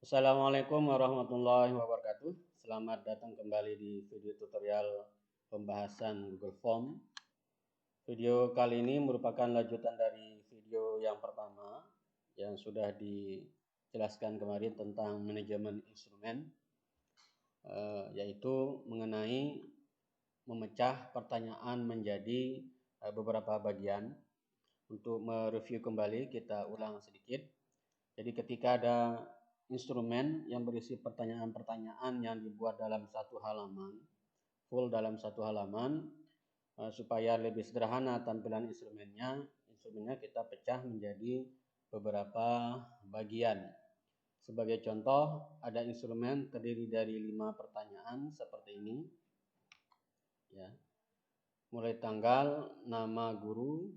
Assalamualaikum warahmatullahi wabarakatuh. Selamat datang kembali di video tutorial pembahasan Google Form. Video kali ini merupakan lanjutan dari video yang pertama yang sudah dijelaskan kemarin tentang manajemen instrumen, yaitu mengenai memecah pertanyaan menjadi beberapa bagian. Untuk mereview kembali, kita ulang sedikit. Jadi ketika ada instrumen yang berisi pertanyaan-pertanyaan yang dibuat dalam satu halaman, full dalam satu halaman, supaya lebih sederhana tampilan instrumennya kita pecah menjadi beberapa bagian. Sebagai contoh, ada instrumen terdiri dari 5 pertanyaan seperti ini. Ya. Mulai tanggal, nama guru,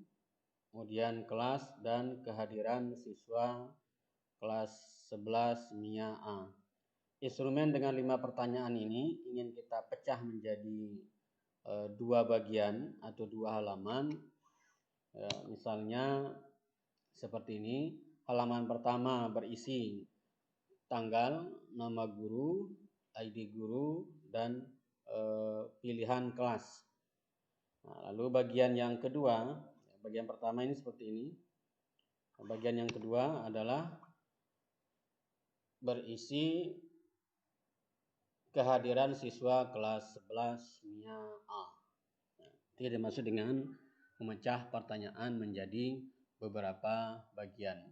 kemudian kelas dan kehadiran siswa kelas 11 MIA A. Instrumen dengan 5 pertanyaan ini ingin kita pecah menjadi 2 bagian atau 2 halaman. Misalnya seperti ini. Halaman pertama berisi tanggal, nama guru, ID guru, dan pilihan kelas. Nah, lalu bagian yang kedua, bagian pertama ini seperti ini. Bagian yang kedua adalah berisi kehadiran siswa kelas 11 MIA A. Ini dimaksud dengan memecah pertanyaan menjadi beberapa bagian.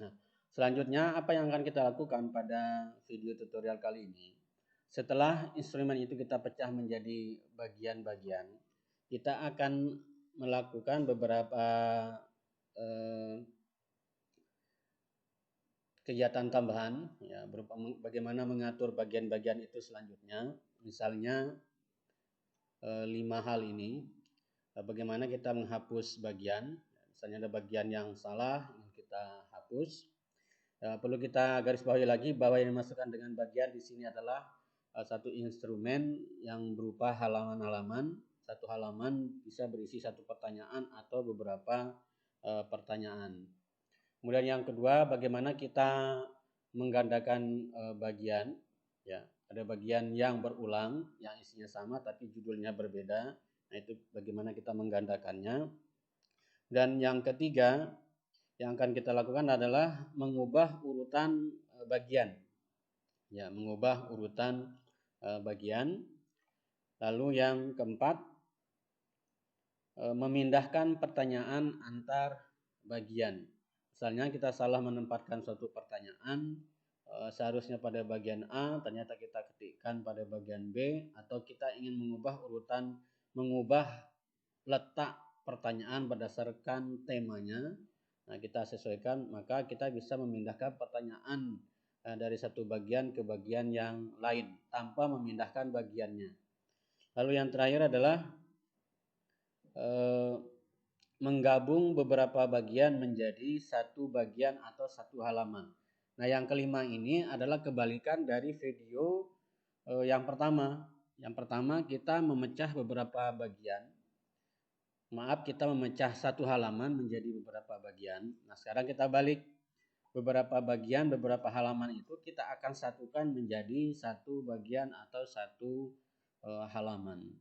Nah, selanjutnya apa yang akan kita lakukan pada video tutorial kali ini? Setelah instrumen itu kita pecah menjadi bagian-bagian, kita akan melakukan beberapa kegiatan tambahan, ya, berupa bagaimana mengatur bagian-bagian itu selanjutnya. Misalnya 5 hal ini, bagaimana kita menghapus bagian. Misalnya ada bagian yang salah yang kita hapus. Perlu kita garis bawahi lagi bahwa yang dimasukkan dengan bagian di sini adalah satu instrumen yang berupa halaman-halaman. Satu halaman bisa berisi satu pertanyaan atau beberapa pertanyaan. Kemudian yang kedua, bagaimana kita menggandakan bagian. Ya, ada bagian yang berulang, yang isinya sama tapi judulnya berbeda. Nah, itu bagaimana kita menggandakannya. Dan yang ketiga, yang akan kita lakukan adalah mengubah urutan bagian. Ya, mengubah urutan bagian. Lalu yang keempat, memindahkan pertanyaan antar bagian. Misalnya kita salah menempatkan suatu pertanyaan, seharusnya pada bagian A, ternyata kita ketikkan pada bagian B, atau kita ingin mengubah letak pertanyaan berdasarkan temanya. Nah, kita sesuaikan, maka kita bisa memindahkan pertanyaan dari satu bagian ke bagian yang lain tanpa memindahkan bagiannya. Lalu yang terakhir adalah menggabung beberapa bagian menjadi satu bagian atau satu halaman. Nah, yang kelima ini adalah kebalikan dari video yang pertama. Yang pertama kita memecah beberapa bagian. Kita memecah satu halaman menjadi beberapa bagian. Nah, sekarang kita balik. Beberapa bagian, beberapa halaman itu kita akan satukan menjadi satu bagian atau satu halaman.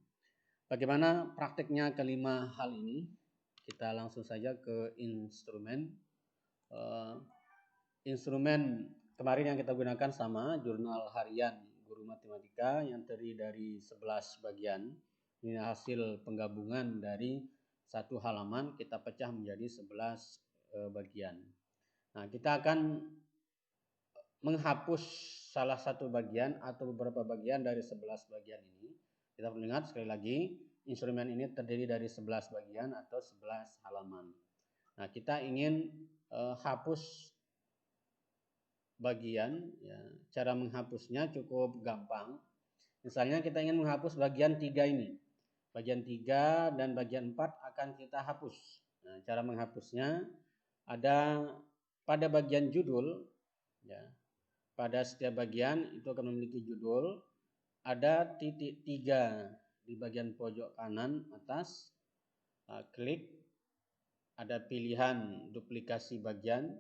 Bagaimana prakteknya kelima hal ini? Kita langsung saja ke instrumen. Instrumen kemarin yang kita gunakan sama, jurnal harian guru matematika yang terdiri dari 11 bagian. Ini hasil penggabungan dari satu halaman kita pecah menjadi 11 bagian. Nah, kita akan menghapus salah satu bagian atau beberapa bagian dari 11 bagian ini. Kita perlu ingat sekali lagi, instrumen ini terdiri dari 11 bagian atau 11 halaman. Nah, kita ingin hapus bagian, ya. Cara menghapusnya cukup gampang. Misalnya kita ingin menghapus bagian 3 ini. Bagian 3 dan bagian 4 akan kita hapus. Nah, cara menghapusnya ada pada bagian judul, ya. Pada setiap bagian itu akan memiliki judul. Ada titik 3 di bagian pojok kanan atas. Klik. Ada pilihan duplikasi bagian.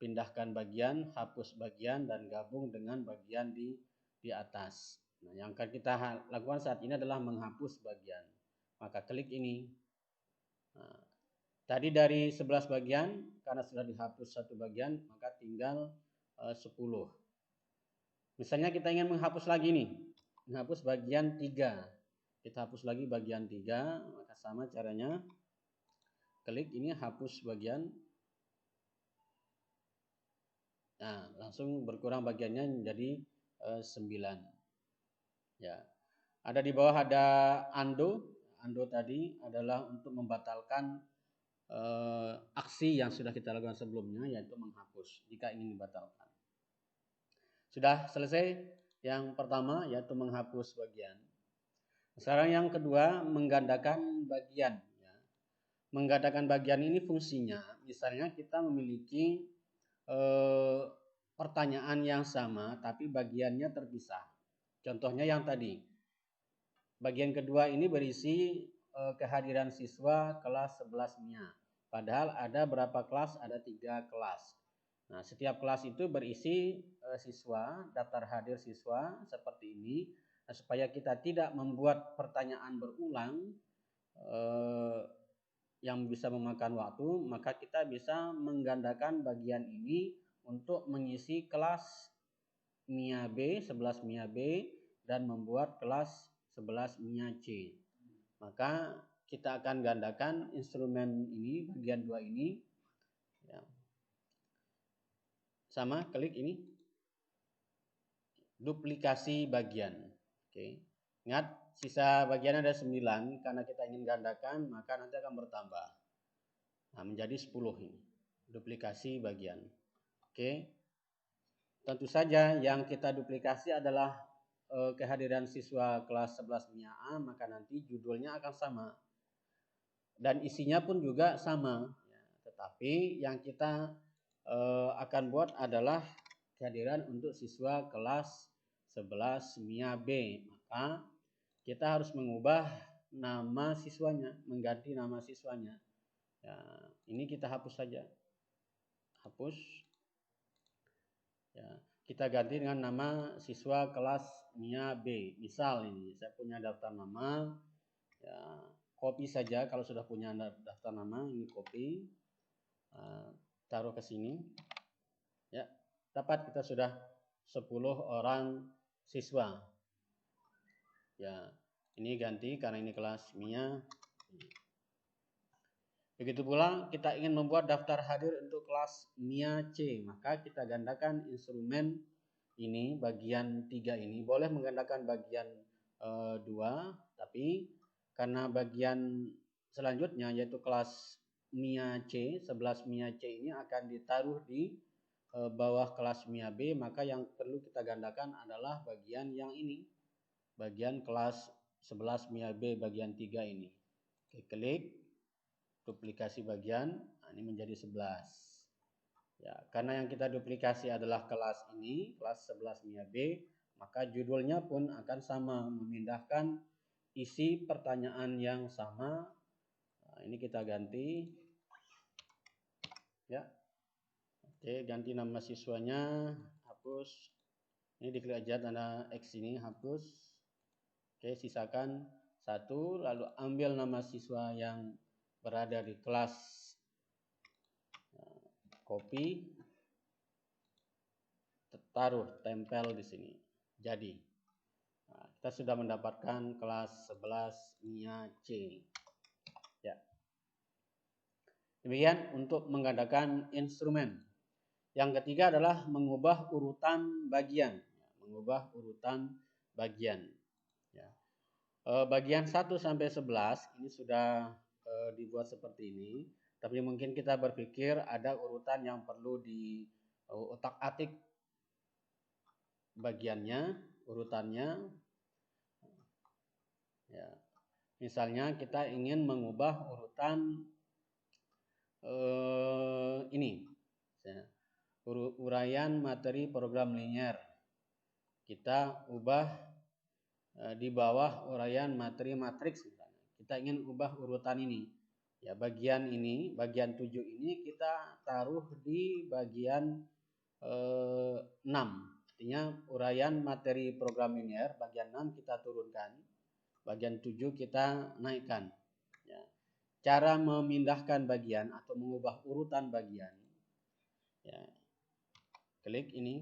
pindahkan bagian, hapus bagian, dan gabung dengan bagian di atas. Nah, yang akan kita lakukan saat ini adalah menghapus bagian. Maka klik ini. Nah, tadi dari 11 bagian, karena sudah dihapus satu bagian, maka tinggal 10. Misalnya kita ingin menghapus lagi nih, menghapus bagian 3. Kita hapus lagi bagian 3, maka sama caranya. Klik ini, hapus bagian. Nah, langsung berkurang bagiannya menjadi 9. Ya. Ada di bawah ada undo. Undo tadi adalah untuk membatalkan aksi yang sudah kita lakukan sebelumnya, yaitu menghapus jika ingin dibatalkan. Sudah selesai yang pertama, yaitu menghapus bagian. Sekarang yang kedua, menggandakan bagian. Ya. Menggandakan bagian ini fungsinya, misalnya kita memiliki pertanyaan yang sama, tapi bagiannya terpisah. Contohnya yang tadi. Bagian kedua ini berisi kehadiran siswa kelas 11 MIA. Padahal ada berapa kelas? Ada 3 kelas. Nah, setiap kelas itu berisi siswa, daftar hadir siswa seperti ini. Nah, supaya kita tidak membuat pertanyaan berulang yang bisa memakan waktu, maka kita bisa menggandakan bagian ini untuk mengisi kelas MIA B, 11 MIA B, dan membuat kelas 11 MIA C. Maka kita akan gandakan instrumen ini, bagian 2 ini. Ya. Sama, klik ini. Duplikasi bagian. Oke. Ingat, sisa bagian ada 9. Karena kita ingin gandakan, maka nanti akan bertambah. Nah, menjadi 10 ini. Duplikasi bagian. Oke. Tentu saja yang kita duplikasi adalah kehadiran siswa kelas 11 MIA A, maka nanti judulnya akan sama. Dan isinya pun juga sama. Tetapi yang kita akan buat adalah kehadiran untuk siswa kelas 11 MIA B. Maka kita harus mengubah nama siswanya, mengganti nama siswanya. Ya, ini kita hapus saja. Hapus. Ya, kita ganti dengan nama siswa kelas MIA B. Misal ini, saya punya daftar nama. Ya, copy saja kalau sudah punya daftar nama, ini copy. Taruh ke sini. Ya, dapat kita sudah 10 orang siswa. Ya, ini ganti karena ini kelas MIA. Begitu pula kita ingin membuat daftar hadir untuk kelas MIA C, maka kita gandakan instrumen ini, bagian 3 ini. Boleh menggandakan bagian 2, tapi karena bagian selanjutnya yaitu kelas MIA C, 11 MIA C ini akan ditaruh di bawah kelas MIA B, maka yang perlu kita gandakan adalah bagian yang ini. Bagian kelas 11 MIA B bagian 3 ini. Oke, klik duplikasi bagian. Nah, ini menjadi 11. Ya, karena yang kita duplikasi adalah kelas ini, kelas 11 MIA B, maka judulnya pun akan sama, memindahkan isi pertanyaan yang sama. Nah, ini kita ganti. Ya. Oke, ganti nama siswanya, hapus. Ini diklik aja tanda X ini, hapus. Oke, sisakan 1, lalu ambil nama siswa yang berada di kelas, copy, taruh, tempel di sini. Jadi, nah, kita sudah mendapatkan kelas 11 MIA C. Ya. Demikian untuk menggandakan instrumen. Yang ketiga adalah mengubah urutan bagian. Mengubah urutan bagian. Ya. Bagian 1 sampai 11 ini sudah dibuat seperti ini. Tapi mungkin kita berpikir ada urutan yang perlu di otak-atik bagiannya, urutannya. Ya. Misalnya kita ingin mengubah urutan ini. Ya. Uraian materi program linear. Kita ubah di bawah uraian materi matriks. Kita ingin ubah urutan ini. Ya, bagian 7 ini kita taruh di bagian 6. Artinya uraian materi program linear bagian 6 kita turunkan, bagian 7 kita naikkan. Ya. Cara memindahkan bagian atau mengubah urutan bagian, ya, klik ini,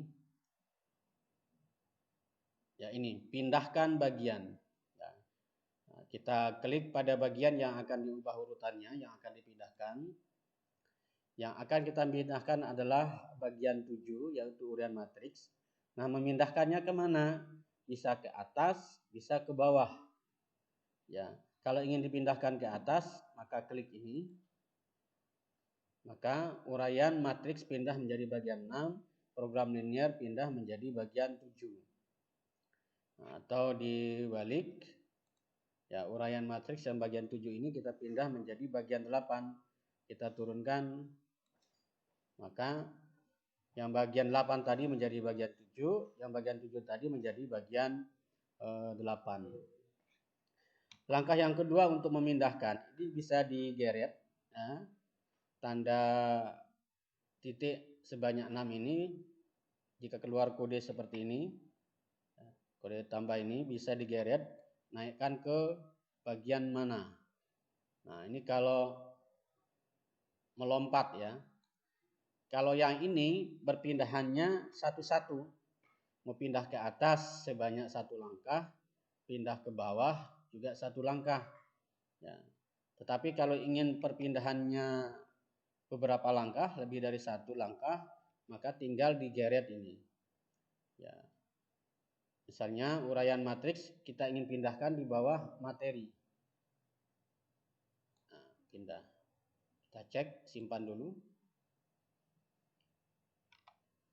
ya ini pindahkan bagian. Ya. Nah, kita klik pada bagian yang akan diubah urutannya, yang akan dipindahkan. Yang akan kita pindahkan adalah bagian 7, yaitu uraian matriks. Nah, memindahkannya kemana? Bisa ke atas, bisa ke bawah. Ya, kalau ingin dipindahkan ke atas, maka klik ini. Maka uraian matriks pindah menjadi bagian 6, program linear pindah menjadi bagian 7. Nah, atau dibalik, ya, uraian matriks yang bagian 7 ini kita pindah menjadi bagian 8. Kita turunkan, maka yang bagian 8 tadi menjadi bagian 7, yang bagian 7 tadi menjadi bagian 8. Langkah yang kedua untuk memindahkan, ini bisa digeret, ya, tanda titik sebanyak 6 ini, jika keluar kode seperti ini, kode tambah ini bisa digeret, naikkan ke bagian mana. Nah, ini kalau melompat, ya. Kalau yang ini berpindahannya satu-satu, mau pindah ke atas sebanyak 1 langkah, pindah ke bawah juga 1 langkah. Ya. Tetapi kalau ingin perpindahannya beberapa langkah, lebih dari 1 langkah, maka tinggal digeret ini. Ya. Misalnya uraian matriks kita ingin pindahkan di bawah materi. Nah, pindah. Kita cek, simpan dulu.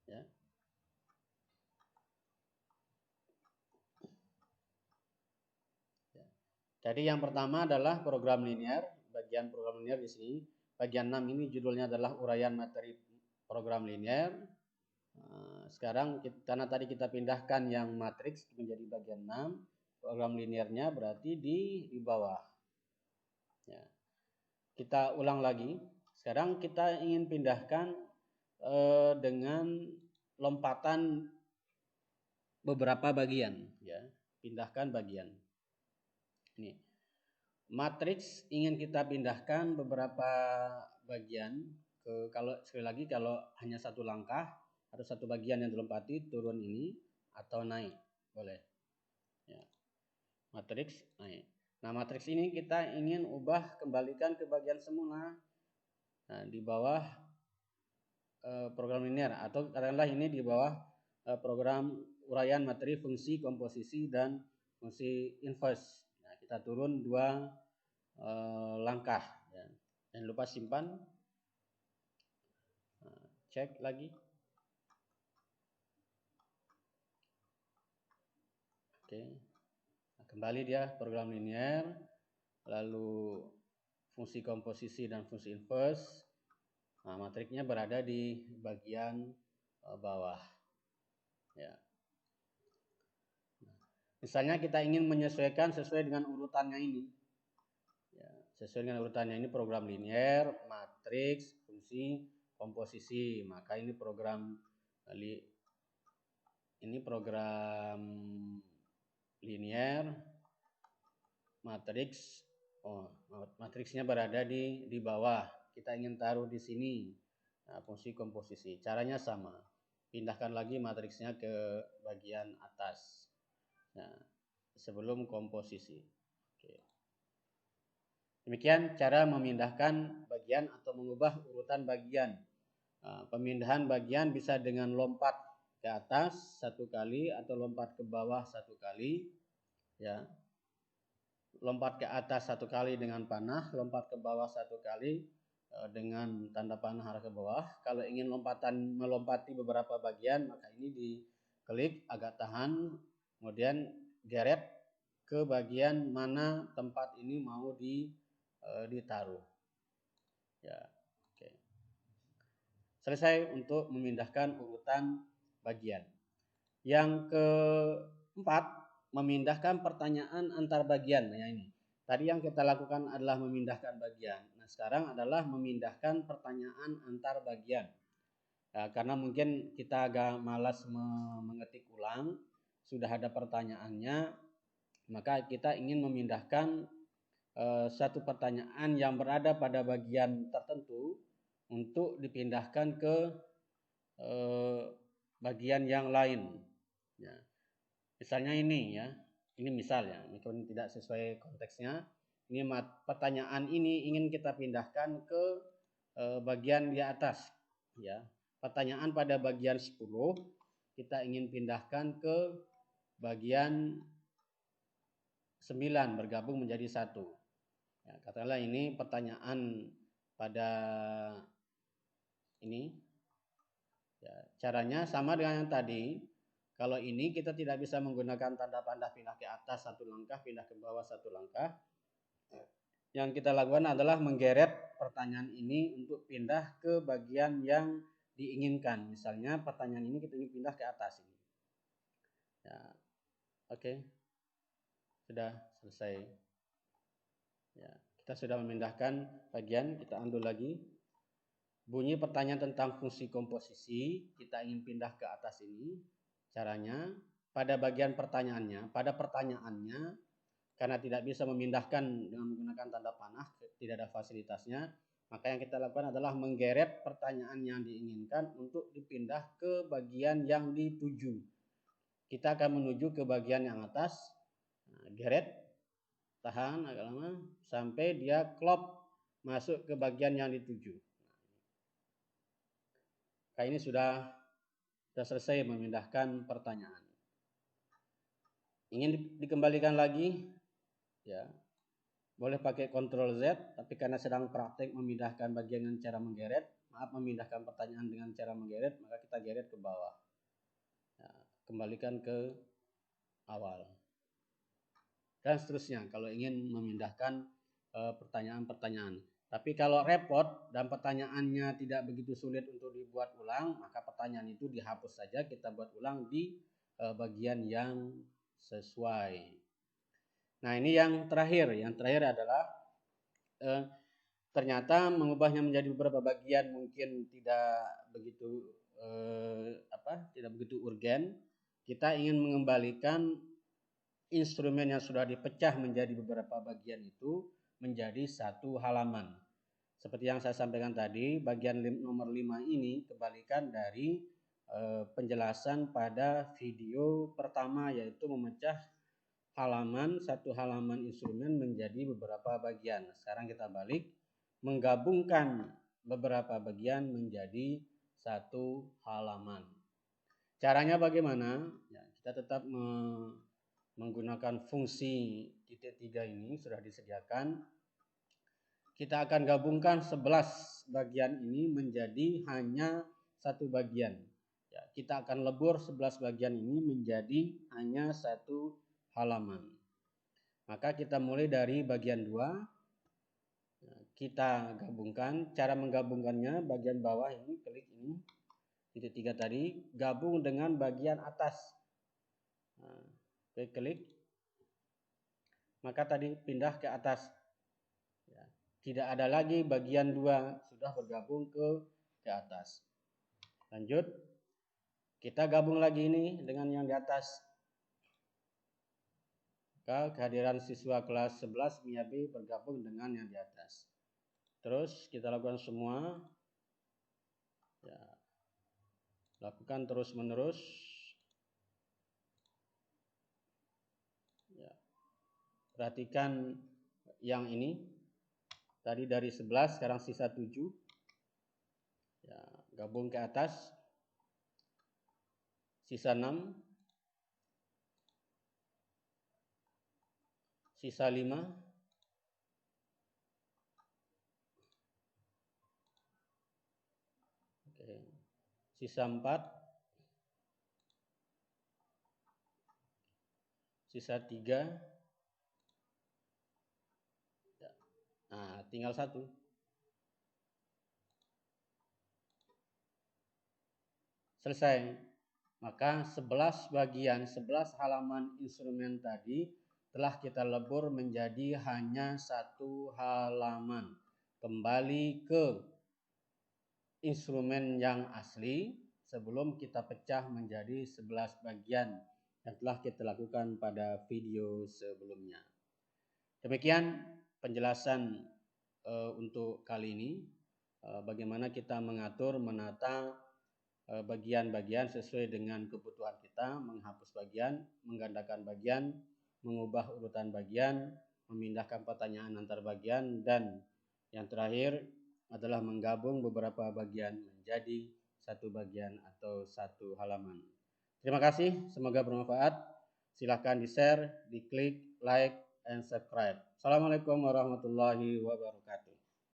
Ya. Jadi yang pertama adalah program linear, bagian program linear di sini. Bagian 6 ini judulnya adalah uraian materi program linear. Sekarang karena tadi kita pindahkan yang matriks menjadi bagian 6, program linearnya berarti di bawah. Ya. Kita ulang lagi. Sekarang kita ingin pindahkan dengan lompatan beberapa bagian, ya. Pindahkan bagian. Ini. Matriks ingin kita pindahkan beberapa bagian kalau sekali lagi kalau hanya 1 langkah atau 1 bagian yang dilompati, turun ini atau naik boleh. Ya. Matriks naik. Nah, matriks ini kita ingin ubah kembalikan ke bagian semula. Nah, di bawah program linear atau katakanlah ini di bawah program uraian materi fungsi komposisi dan fungsi inverse. Nah, kita turun 2 langkah, ya. Jangan lupa simpan. Nah, cek lagi. Oke. Nah, kembali dia program linear, lalu fungsi komposisi dan fungsi inverse. Nah, matriksnya berada di bagian bawah. Ya. Misalnya kita ingin menyesuaikan sesuai dengan urutannya ini. Ya, sesuai dengan urutannya ini program linear, matriks, fungsi, komposisi. Maka ini program linear, matriks. Oh, matriksnya berada di bawah. Kita ingin taruh di sini. Nah, fungsi komposisi. Caranya sama. Pindahkan lagi matriksnya ke bagian atas. Nah, sebelum komposisi. Oke. Demikian cara memindahkan bagian atau mengubah urutan bagian. Nah, pemindahan bagian bisa dengan lompat ke atas 1 kali atau lompat ke bawah 1 kali. Ya. Lompat ke atas 1 kali dengan panah, lompat ke bawah 1 kali dengan tanda panah arah ke bawah. Kalau ingin melompati beberapa bagian, maka ini diklik agak tahan, kemudian geret ke bagian mana tempat ini mau ditaruh. Ya, oke. Selesai untuk memindahkan urutan bagian. Yang keempat, memindahkan pertanyaan antar bagian. Nah, ini. Tadi yang kita lakukan adalah memindahkan bagian. Nah, Nah, sekarang adalah memindahkan pertanyaan antar bagian. Nah, karena mungkin kita agak malas mengetik ulang, sudah ada pertanyaannya, maka kita ingin memindahkan satu pertanyaan yang berada pada bagian tertentu untuk dipindahkan ke bagian yang lain. Ya. Misalnya ini ya, ini misal ya, meskipun tidak sesuai konteksnya. Ini pertanyaan ini ingin kita pindahkan ke bagian di atas. Ya, pertanyaan pada bagian 10 kita ingin pindahkan ke bagian 9 bergabung menjadi 1. Ya, katakanlah ini pertanyaan pada ini. Ya, caranya sama dengan yang tadi. Kalau ini kita tidak bisa menggunakan tanda panah pindah ke atas 1 langkah, pindah ke bawah 1 langkah. Yang kita lakukan adalah menggeret pertanyaan ini untuk pindah ke bagian yang diinginkan. Misalnya pertanyaan ini kita ingin pindah ke atas ini. Ya, oke. Sudah selesai. Ya, kita sudah memindahkan bagian, kita undo lagi. Bunyi pertanyaan tentang fungsi komposisi, kita ingin pindah ke atas ini. Caranya, pada bagian pertanyaannya, karena tidak bisa memindahkan dengan menggunakan tanda panah, tidak ada fasilitasnya, maka yang kita lakukan adalah menggeret pertanyaan yang diinginkan untuk dipindah ke bagian yang dituju. Kita akan menuju ke bagian yang atas, geret, tahan agak lama, sampai dia klop masuk ke bagian yang dituju. Nah, ini sudah selesai memindahkan pertanyaan. Ingin dikembalikan lagi, ya boleh pakai Ctrl Z, tapi karena sedang praktek memindahkan bagian dengan cara menggeret, memindahkan pertanyaan dengan cara menggeret, maka kita geret ke bawah. Ya, kembalikan ke awal. Dan seterusnya kalau ingin memindahkan pertanyaan-pertanyaan. Tapi kalau repot dan pertanyaannya tidak begitu sulit untuk dibuat ulang, maka pertanyaan itu dihapus saja, kita buat ulang di bagian yang sesuai. Nah, ini yang terakhir. Yang terakhir adalah ternyata mengubahnya menjadi beberapa bagian mungkin tidak begitu urgen. Kita ingin mengembalikan instrumen yang sudah dipecah menjadi beberapa bagian itu menjadi satu halaman. Seperti yang saya sampaikan tadi, bagian nomor 5 ini kebalikan dari penjelasan pada video pertama, yaitu memecah satu halaman instrumen menjadi beberapa bagian. Sekarang kita balik, menggabungkan beberapa bagian menjadi satu halaman. Caranya bagaimana? Ya, kita tetap menggunakan fungsi titik 3 ini sudah disediakan. Kita akan gabungkan 11 bagian ini menjadi hanya satu bagian. Ya, kita akan lebur 11 bagian ini menjadi hanya satu halaman. Maka kita mulai dari bagian 2. Kita gabungkan. Cara menggabungkannya bagian bawah ini, klik ini, titik 3 tadi, gabung dengan bagian atas. Klik, maka tadi pindah ke atas. Ya, tidak ada lagi bagian 2, sudah bergabung ke atas. Lanjut, kita gabung lagi ini dengan yang di atas. Maka kehadiran siswa kelas 11 MIAB bergabung dengan yang di atas. Terus kita lakukan semua. Ya, lakukan terus menerus. Ya. Perhatikan yang ini. Tadi dari 11 sekarang sisa 7. Ya, gabung ke atas. Sisa 6. Sisa 5. Oke. Sisa 4. Sisa 3. Nah, tinggal 1. Selesai. Maka 11 bagian, 11 halaman instrumen tadi telah kita lebur menjadi hanya satu halaman. kembali ke instrumen yang asli sebelum kita pecah menjadi 11 bagian yang telah kita lakukan pada video sebelumnya. Demikian penjelasan untuk kali ini, bagaimana kita menata bagian-bagian sesuai dengan kebutuhan kita, menghapus bagian, menggandakan bagian, mengubah urutan bagian, memindahkan pertanyaan antar bagian, dan yang terakhir adalah menggabung beberapa bagian menjadi satu bagian atau satu halaman. Terima kasih, semoga bermanfaat. Silahkan di-share, di-klik, like, and subscribe. Assalamualaikum warahmatullahi wabarakatuh.